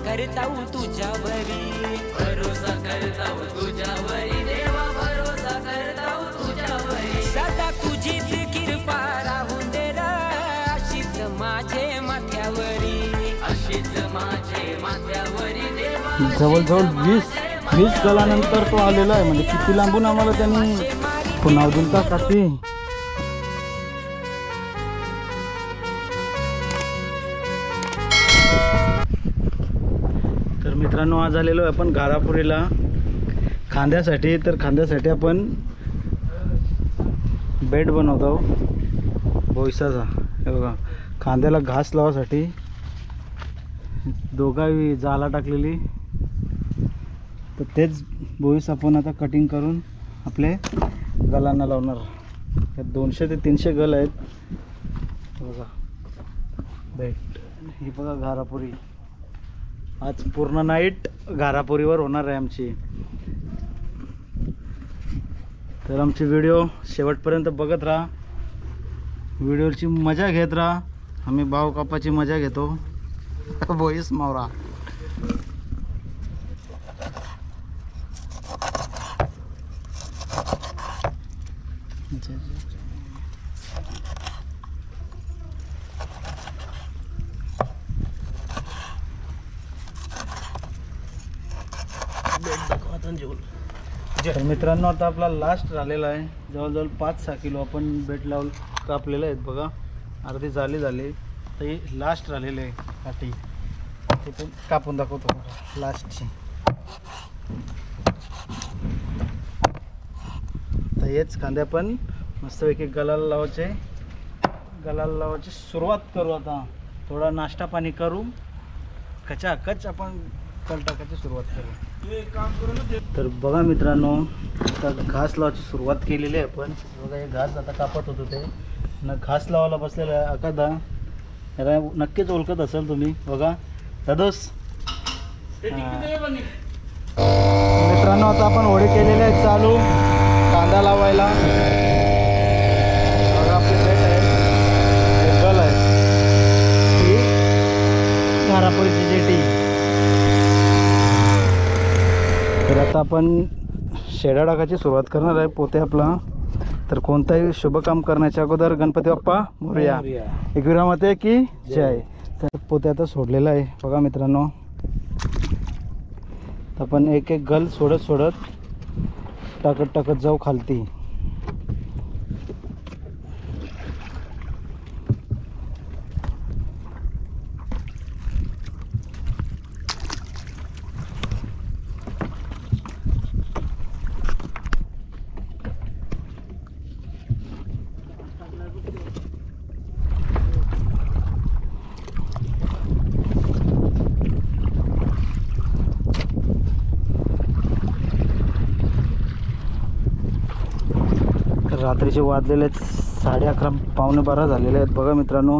करताऊ तुझ्यावरी, भरोसा करताऊ तुझ्यावरी देवा, भरोसा करताऊ तुझ्यावरी, सदा तुझीच कृपा राहून दे र, अशीच माझे माथ्यावरी, अशीच माझे माथ्यावरी देवा। जवळजवळ 20 गलानंतर तो आलेला आहे, म्हणजे किती लांबून आम्हाला त्यांनी नाव दिलं का काकी। तर मित्रांनो आज आलेलो आहे आपण घारापुरीला खांद्यासाठी। तर खांद्यासाठी आपण बेड बनवतो भोईसाचा, हे बघा खांद्याला घास लावासाठी दोघाही जाला टाकलेली। तर तेच बोईस आपण आता कटिंग करून आपले गलांना लावणार। यात 200 ते 300 गल आहेत बघा बेट। ही बघा घारापुरी, आज पूर्ण नाईट घारापुरीवर होणार आहे आमची। तर आमची व्हिडिओ शेवटपर्यंत बघत राहा, व्हिडिओची मजा घेत राहा। आम्ही भाव कापाची मजा घेतो बोईस मावरा। तर मित्रांनो आता आपला लास्ट झालेला आहे, जवळजवळ 5-6 किलो आपण बेट लावून कापलेले आहेत बघा। अर्धी झाली तर ही लास्ट राहिलेली आहे काठी, ते पण कापून दाखवतो लास्टची। तर हेच कांदे पण मस्तपैकी गलाला लावायची सुरुवात करू। आता थोडा नाश्ता पाणी करू, कचाकच आपण कल टाकायची सुरुवात करू। तर बघा मित्रांनो आता घास लावायची सुरुवात केलेली आहे आपण। बघा हे घास आता कापत होतो ते न, घास लावायला बसलेला आहे अकादा। याला नक्कीच ओळखत असाल तुम्ही, बघा दादोस। मित्रांनो आता आपण होडी केलेले आहेत चालू कांदा लावायला। बघा आपले बेट आहे, गल आहे, ही घारापुरीची जेटी। तर आता आपण शेडा टाकायची सुरुवात करणार आहे पोते आपला। तर कोणताही शुभ काम करण्याच्या अगोदर गणपती बाप्पा मोरया, एकविरा माते की जय। तर पोते आता सोडलेला आहे बघा मित्रांनो। आपण एक एक गल सोडत टाकत जाऊ खालती। रात्रीचे वाजलेले आहेत 11:30 पावणे 12 झालेले आहेत बघा मित्रांनो।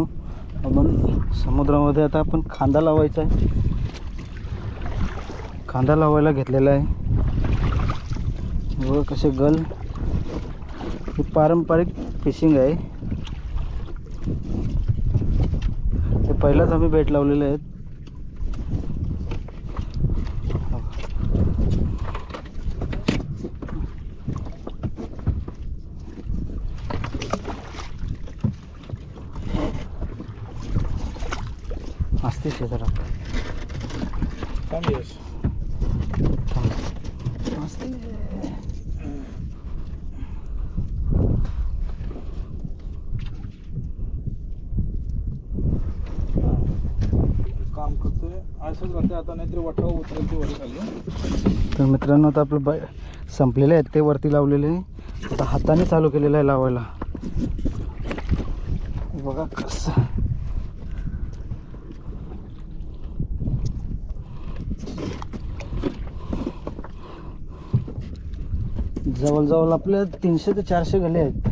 आपण समुद्रामध्ये आता आपण खांदा लावायचा आहे, खांदा लावायला घेतलेला आहे बघा कसे गल। ही पारंपरिक फिशिंग आहे, हे पहिलाच आम्ही बेट लावलेले आहेत। असते शेजारा काम करतोय असंच राहते आता, नाहीतर वाटावं उतरते वर खाली। तर मित्रांनो आता आपलं संपलेले आहेत ते वरती लावलेले, आता हाताने चालू केलेलं आहे लावायला बघा कसं। जवळजवळ आपले 300 ते 400 गले आहेत।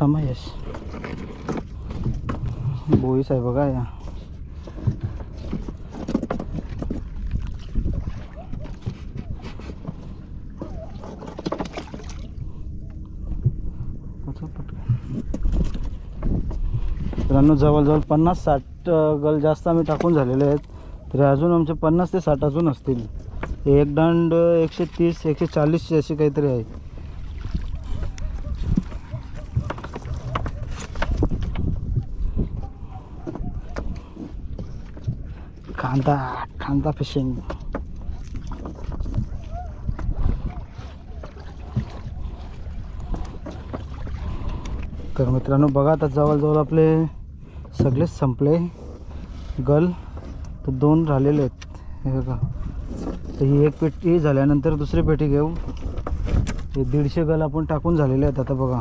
तमायश बोईस आहे बघा या। पटकन मित्रांनो जवळजवळ 50-60 गल जास्त आम्ही टाकून झालेले आहेत. तरी अजून आमचे 50 ते 60 अजून असतील. एक दांड 130-140 अशी काहीतरी आहे. खांदा फिशिंग. तर मित्रांनो बघा आता जवळजवळ आपले सगळेच संपले गल. तर 2 राहिलेले आहेत हे बघा. तर ही एक पेटी झाल्यानंतर दुसरी पेटी घेऊ. हे 150 गल आपण टाकून झालेले आहेत. आता बघा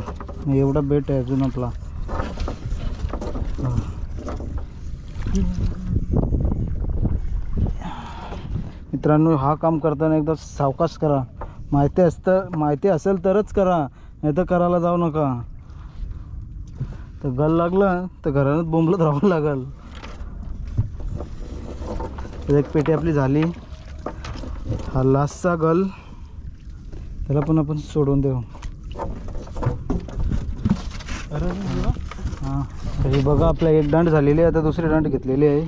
एवढा बेट आहे अजून आपला. मित्रांनो हा काम करताना एकदा सावकाश करा. माहिती असेल तरच करा, नाही तर करायला जाऊ नका. तर गल लागलं तर घरात बोंबलत राहावं लागल. एक पेटी आपली झाली. हा लास्टचा गल, त्याला पण आपण सोडून देऊ. हां तरी बघा आपल्या एक दांड झालेली आहे. आता दुसरी दांड घेतलेली आहे.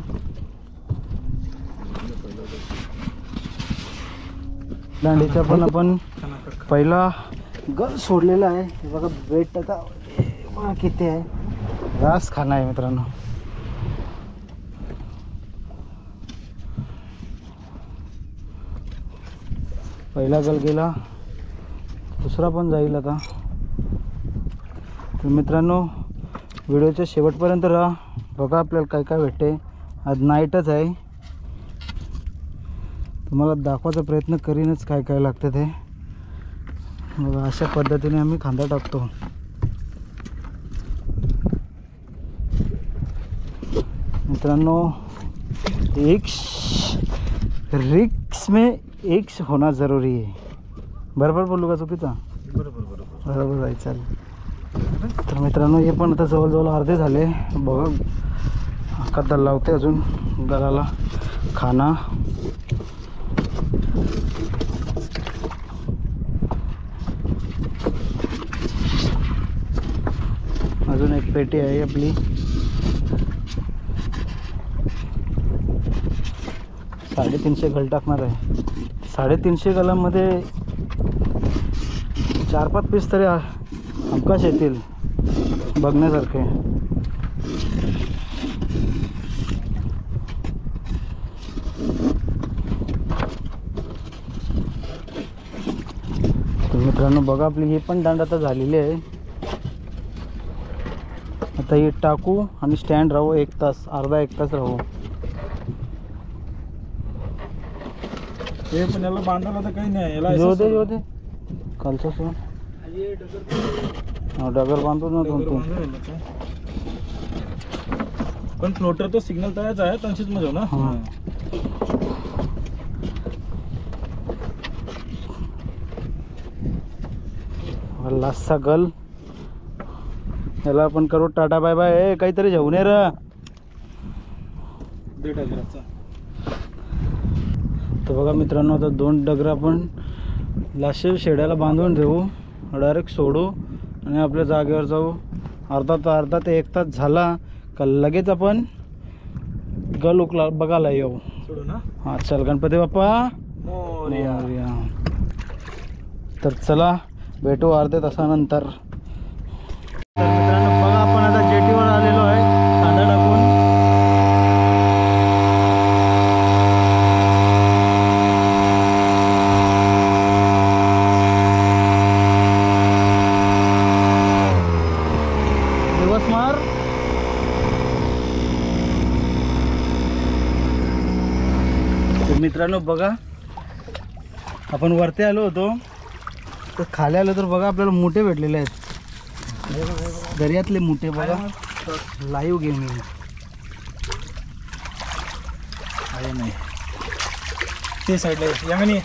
दांडीचा पण आपण पहिला गल सोडलेला आहे. हे बघा बेट आता बघा किती आहे. रास खाना आहे मित्रांनो. पहिला गल गेला, दुसरा पण जाईल आता. तर मित्रांनो व्हिडिओच्या शेवटपर्यंत राहा. बघा आपल्याला काय काय भेटते. आज नाईटच आहे, तुम्हाला दाखवायचा प्रयत्न करीनच काय काय लागतं ते. बघा अशा पद्धतीने आम्ही खांदा टाकतो. मित्रांनो एक रिक्स में एक होना ज़रूरी है. बरोबर बोलू का चुकीचा? बरोबर आहे. चालेल. तर मित्रांनो हे पण आता जवळजवळ अर्धे झाले. बघा कद्दा लावते अजून गलाला खाना. अजून एक पेटी आहे आपली. 350 गल टाकणार आहे. 350 गलांमध्ये 4-5 पीस तरी हमखास येतील बघण्यासारखे. तर मित्रांनो बघा आपली ही पण दांड आता झालेली आहे. आता ही टाकू आणि स्टँड राहू 1 तास, अर्धा 1 तास राहू. हे पण याला बांधायला तर काही नाही. याला येऊ दे खालचा सोड. डगर बांधू ना दोन. पण फ्लोटर तो सिग्नल तयारच आहे तशीच मध्ये ना. लास्टचा गल, याला आपण करू टाटा बाय बाय. काहीतरी घेऊन ये रे. तर बघा मित्रांनो आता 2 डगर आपण लाशी शेड्याला बांधून ठेवू, डायरेक्ट सोडू आणि आपल्या जागेवर जाऊ. अर्धा ते 1 तास झाला का लगेच आपण गल उकला बघायला येऊ. हां चल गणपती बाप्पा मोरया. तर चला भेटू अर्ध्या तासानंतर. तर मित्रांनो बघा आपण आता जेटीवर आलेलो आहे कांदा टाकून. दिवस मार. मित्रांनो बघा आपण वरती आलो होतो, तर खाली आलो तर बघा आपल्याला मोठे भेटलेले आहेत. दर्यातले मोठे बघा. लाईव्ह गेम आहे. नाही ते साईडला याने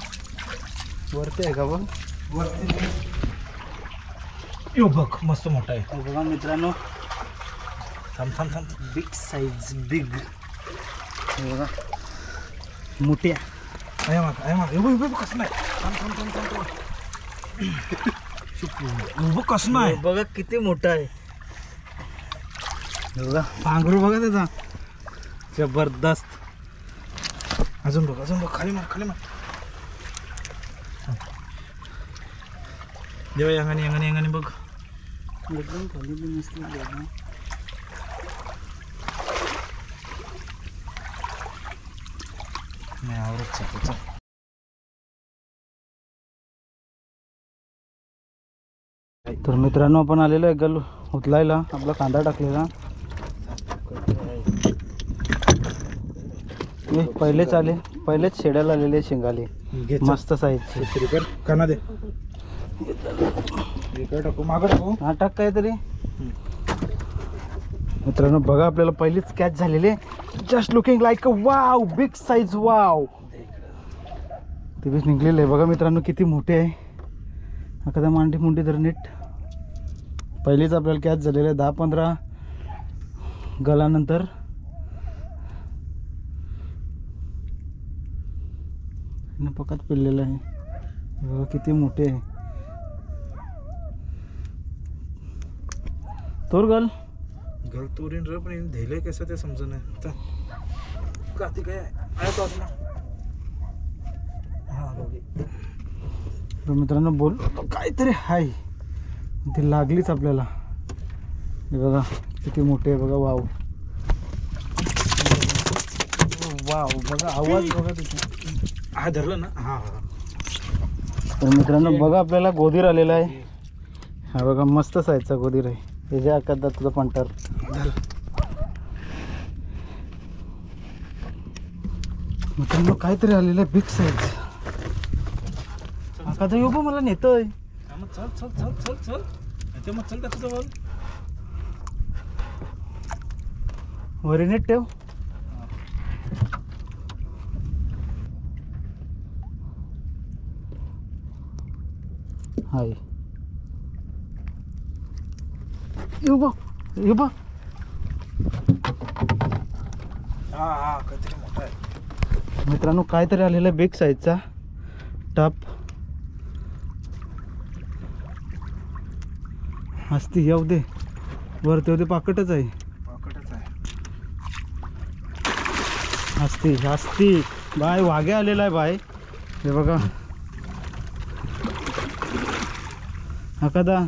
वरती आहे का बघ. वरती यो बघ मस्त मोठा आहे. बघा मित्रांनो थांब बिग साईज बिग. बघा मोठ्या कसं नाही. कसं नाही बघा किती मोठा आहे. बघा पांघरू बघा त्याचा जबरदस्त. अजून बघ खाली मार देवा अंगाने बघ. एकदम खाली बी नसलं बघा. नाही आवरत चालतं. तर मित्रांनो आपण आलेलो आहे गल उचलायला आपला कांदा टाकलेला. पहिलेच शेड्याला आलेले शेंगाले मस्त साईजचे. काना दे टाकू मागं टाकू. हा टाक काहीतरी. मित्रांनो बघा आपल्याला पहिलीच कॅच झालेली. Just looking like a wow big size wow. ते बीच निघलेलं आहे बघा मित्रांनो किती मोठे आहे. एखादा मांडी मुंडी तर नीट. पहिलीच आपल्याला कॅच झालेलं आहे 10-15 गलानंतर. पकात पिल्लेलं आहे बघा किती मोठे आहे. तोर गल तोरीन र पण धेले कसं ते समज नाही. काती काय आहे तो ना. हा तर मित्रांनो बोल काहीतरी हाय ती लागलीच आपल्याला. हे बघा किती मोठे आहे बघा. वाव वाव बघा आवाज बघा तिथे. हा धरलं ना. हा. तर मित्रांनो बघा आपल्याला गोधीर आलेला आहे. हा बघा मस्त साईजचा गोधीर आहे. त्याच्या आकारात तुझा पंटर मित्रांनो काहीतरी आलेलं आहे बिग साईज. आकाचा येऊ मला नेतोय. चल ते मग चल त्याचं जवळ. वरी नेट ठेव. हाय येऊ बा. हा काहीतरी मोठा आहे मित्रांनो काहीतरी आलेलं आहे बिग साईजचा टप. हस्ती येऊ दे वरती होते पाकटच आहे. हस्ती बाय वाघे आलेला आहे बाय. हे बघा एखादा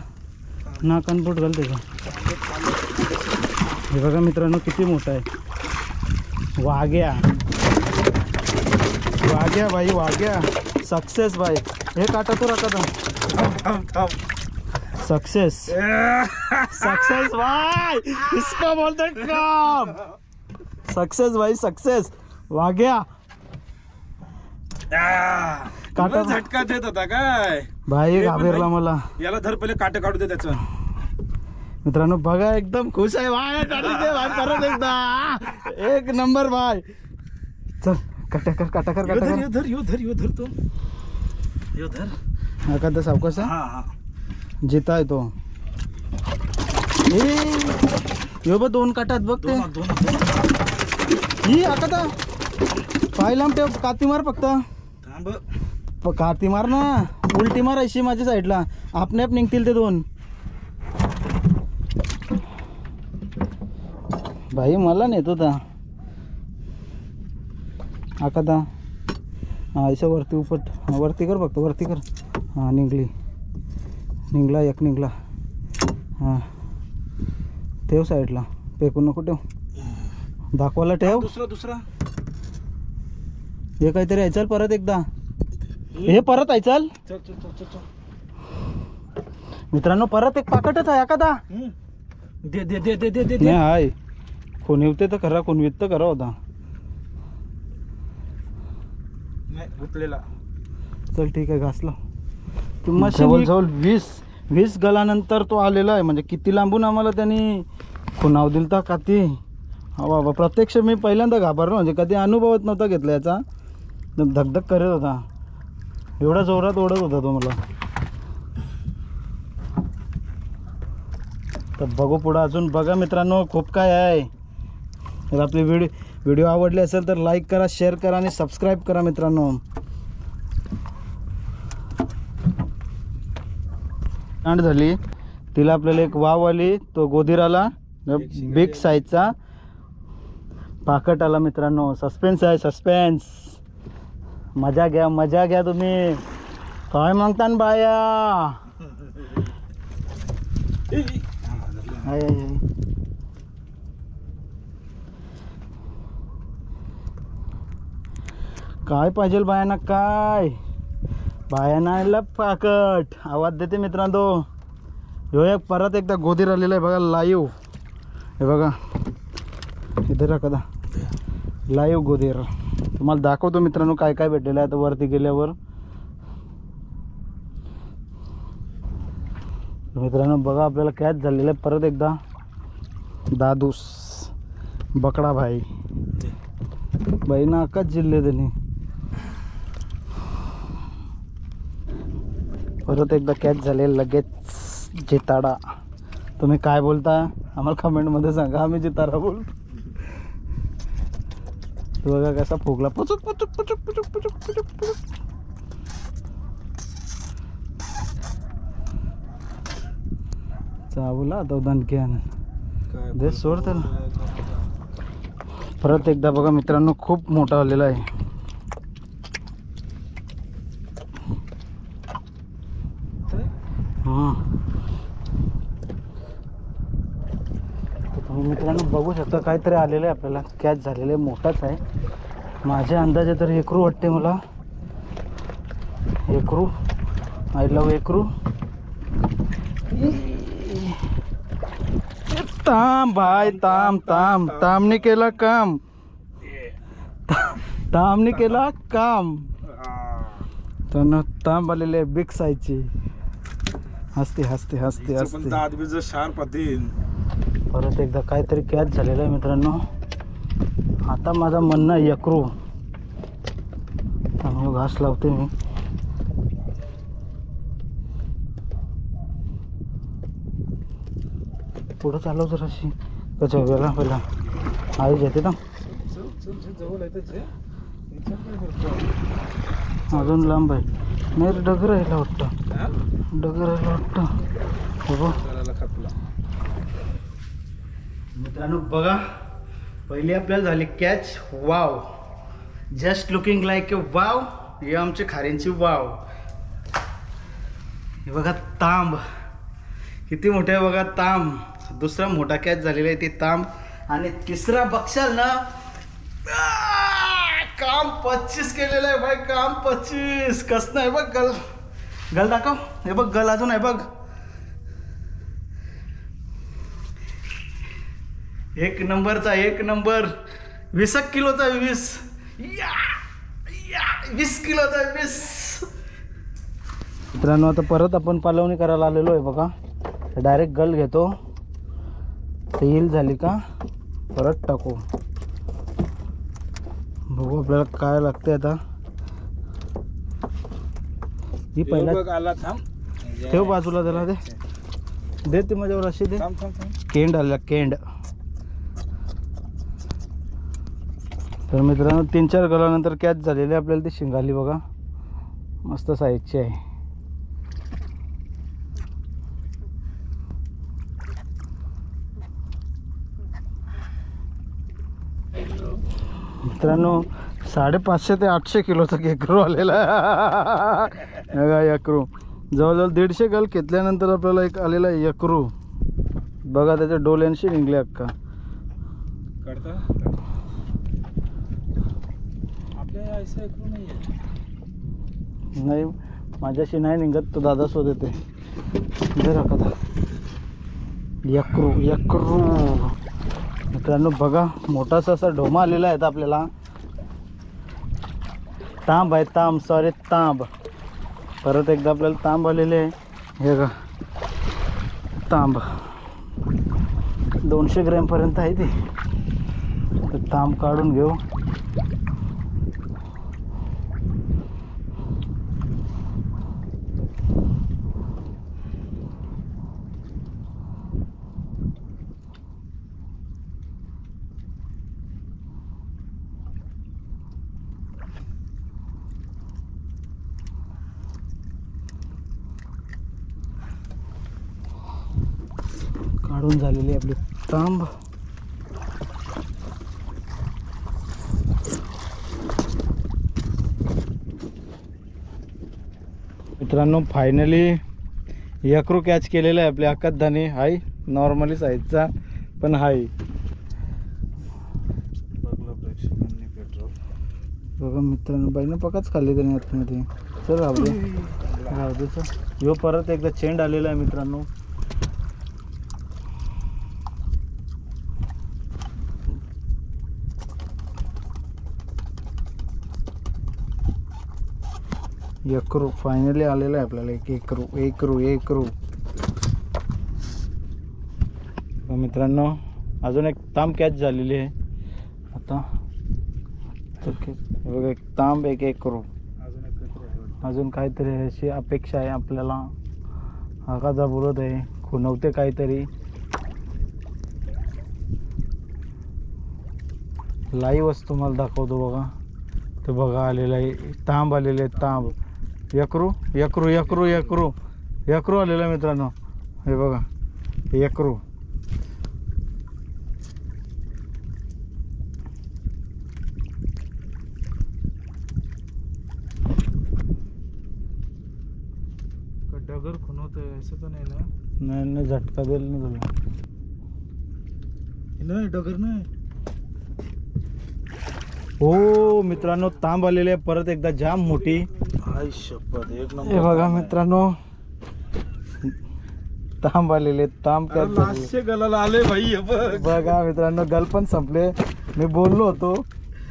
नाकानपोट घाल त्याचा. हे बघा मित्रांनो किती मोठा आहे. वाघ्या भाई वाघ्या. सक्सेस भाई. हे काटा तो एखादा सक्सेस भाई. इसको बोलते काम. सक्सेस भाई सक्सेस. वाघ्या काटा झटका देत होता काय भाई. घाबरला मला. याला धर पहिले काटे काढू दे त्याचं. मित्रांनो बघा एकदम खुश आहे भाई. परत एकदा एक नंबर भाई. चल काटा कर. यो धर तो यो धर. एखादा सावकाश हा जिता आहे तो. यो बघ 2 काटात बघ ते. ही एखादा पाहिला ठेव. काती मार फक्त. काती मार ना. उलटी मार अशी माझ्या साईडला. आपणे आप निघतील ते 2. भाई मला नेत होता एखादा. हा अशा वरती उपट. वरती कर फक्त वरती कर. हा निघला एक निघला. हां ठेव साईडला. फेकून नको ठेव. दाखवायला ठेव. दुसरा हे काहीतरी आहे. चल परत एकदा. हे परत आहे. चल मित्रांनो परत एक पाकटच आहे एखादा. दे नाही हाय. कोण येते तर खरा कोण वित्त करा होता. नाही उतलेला. चल ठीक आहे घासला. जवळ 20 गलानंतर तो आलेला आहे. म्हणजे किती लांबून आम्हाला त्यांनी खुणाव दिलता काती. हा बाबा प्रत्यक्ष मी पहिल्यांदा घाबरलो. म्हणजे कधी अनुभवच नव्हता घेतला याचा. धगधग करत होता. एवढा जोरात ओढत होता तो मला. तर बघू पुढं अजून. बघा मित्रांनो खूप काय आहे. तर आपले व्हिडिओ आवडले असेल तर लाईक करा, शेअर करा आणि सबस्क्राईब करा मित्रांनो. झाली तिला आपल्याला एक वाव आली. तो गोधीर आला. बिग साईजचा पाकट आला मित्रांनो. सस्पेन्स आहे, सस्पेन्स. मजा घ्या तुम्ही. काय मागता न बाया? काय पाहिजे बायांना? काय बायांना आणलं पाकट. आवाज देते मित्रांनो. ह्यो एक परत एकदा गोदीर आलेला आहे बघा, लाईव्ह. हे बघा इथे कदा लाईव्ह गोदीर तुम्हाला दाखवतो मित्रांनो काय काय भेटलेलं आहे आता वरती गेल्यावर. मित्रांनो बघा आपल्याला कॅच झालेलं आहे परत एकदा. दादूस बकडा भाई नाकाच जिल्हे त्यांनी परत एकदा कॅच झाले. लगेच जिताडा. तुम्ही काय बोलता आम्हाला कमेंटमध्ये सांगा. आम्ही जिताडा बोलतो. तो बघा कसा फुगला. पुचुक पुचुक पुचुक पुचुक पुचुक पुचुक पुचुक. चावला आता दणक्यान दे सोड त्याला. परत एकदा बघा मित्रांनो खूप मोठा आलेला आहे. तुम्ही मित्रांनो बघू शकता काहीतरी आलेलं आहे आपल्याला. कॅच झालेलं आहे, मोठाच आहे. माझ्या अंदाजे तर एकरू वाटते मला. एकरू. आय लव एकरू. ताम भाई ताम ताम. तामने केला काम. तामने केला काम. तर ताम आलेले बिग साईजची. हसते हसते हसते हसते. दात बी जर शार्प होतील. परत एकदा काहीतरी कॅच झालेलं आहे मित्रांनो. आता माझं म्हणणं एकरू. त्यामुळे घास लावते मी. पुढं चालव जराशी. कशा वेळा पहिला आई येते ना अजून लांब आहे. नाही डगर राहिला वाटतं. डगर राहिला वाटतं. हो मित्रांनो बघा पहिली आपल्याला झाली catch. Wow. Just looking like a wow. हे आमचे खारींची वाव. हे बघा तांब किती मोठे आहे बघा. तांब. दुसरा मोठा कॅच झालेला आहे ते तांब. आणि तिसरा बघशाल ना काम 25 केलेलं आहे भाई. काम 25. कसं आहे बघ. गल गल दाखव. हे बघ गल अजून आहे बघ. एक नंबरचा. एक नंबर. 20 किलोचा. 20 किलोचा. 20. मित्रांनो आता परत आपण पालवणी करायला आलेलो आहे बघा. डायरेक्ट गल घेतो. तेल झाली का परत टाकू. बघू आपल्याला काय लागते आता. ही पहिला आला. थांब ठेव बाजूला त्याला. दे ते माझ्यावर अशी दे. केंड आला केंड. तर मित्रांनो 3-4 गलानंतर कॅच झालेली आपल्याला ती शिंगाली बघा. मस्त साईजची आहे. मित्रांनो 550 ते 800 किलोचा केकरू आलेला आहे. यकरू जवळजवळ 150 गल घेतल्यानंतर आपल्याला एक आलेला आहे यकरू. बघा त्याच्या डोल्यांशी निघले अक्का. नाही माझ्याशी नाही निघत. तो दादा शोध येते. जरा कदा यकरू. यकरू मित्रांनो बघा मोठासा असा ढोमा आलेला आहे आपल्याला. तांब आहे. तांब. सॉरी तांब. परत एकदा आपल्याला तांब आलेले आहे. हे का तांब 200 ग्रॅमपर्यंत आहे ते. तर तांब काढून घेऊ. काढून झालेली आपली तांब. मित्रांनो फायनली यक्रू कॅच केलेला आहे आपल्या अक्काधाने. हाय नॉर्मली साईजचा पण हाय. बघलं प्रेक्षकांनी पेट्रोल. बघा मित्रांनो बाईनं पकाच खाल्ली त्याने आतमध्ये. चल राहू दे राहू दे चल. ह्यो परत एकदा चेंड आलेला आहे मित्रांनो. यक्रू फायनली आलेला आहे आपल्याला. एकरू मित्रांनो अजून एक तांब कॅच झालेली आहे आता. बघा एक तांब एक एकरू. अजून काहीतरी अशी अपेक्षा आहे आपल्याला. आकाचा बोलत आहे खुणवते काहीतरी. लाईव्हच तुम्हाला दाखवतो बघा. ते बघा आलेलं आहे तांब आलेले आहे तांब. यक्रू आलेलं आहे मित्रांनो. हे बघा यक्रू. डगर खुणवतोय असं तर नाही ना? नाही झटका देईल नाही तुला. नाही डगर नाही. हो मित्रांनो तांब आलेले आहे परत एकदा जाम मोठी. हाय शपथ एक हे नंबर. बघा मित्रांनो तांब आलेले तांब कॅच झाले. लास्टचे गलाला आले भाई हे बघ. बघा मित्रांनो गल पण संपले. मी बोललो होतो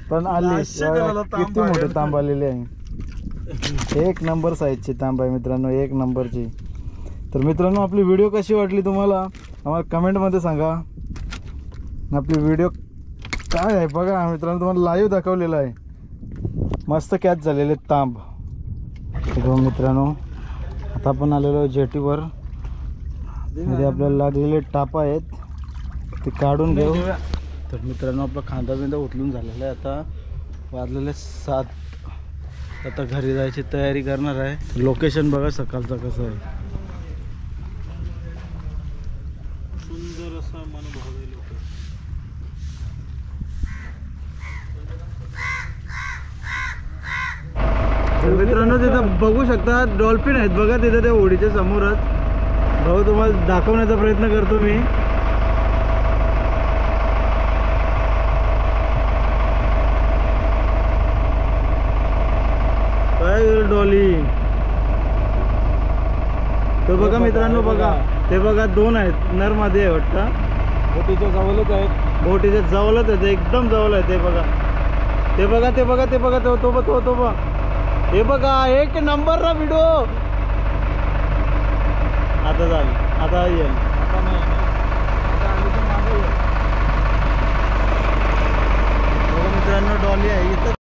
पण आले. लास्टचे गलाला तांब किती मोठे आहे. तांब आलेले आहे. एक नंबर साईजची तांब आहे मित्रांनो. एक नंबरची. तर मित्रांनो आपली व्हिडिओ कशी वाटली तुम्हाला आम्हाला कमेंटमध्ये सांगा. आपली व्हिडिओ काय आहे बघा मित्रांनो. तुम्हाला लाईव्ह दाखवलेलं आहे. मस्त कॅच झालेले तांब. मित्रांनो आता आपण आलेलो जेटीवर. मध्ये आपल्याला लागलेले टापा आहेत ते काढून घेऊ. तर मित्रांनो आपला खांदा बिंदा उचलून झालेला आहे. आता वाजलेले 7. आता घरी जायची तयारी करणार आहे. लोकेशन बघा सकाळचं कसं आहे. सुंदर असा मनोभाव आहे लोक. तर मित्रांनो तिथं बघू शकता डॉल्फिन आहेत बघा तिथं त्या होडीच्या समोरच. भाऊ तुम्हाला दाखवण्याचा प्रयत्न करतो मी. काय डॉली तो बघा मित्रांनो. बघा ते बघा 2 आहेत नरमध्ये आहे वाटतं. बोटीच्या जवळच आहेत. बोटीच्या जवळच आहे. एकदम जवळ आहे ते बघा. ते बघा तो बघा. हे बघा एक नंबर ना व्हिडिओ. आता झालं आता येईल. आता नाही आता आली तर मागे ये. बघा मित्रांनो डॉली आहे इथं.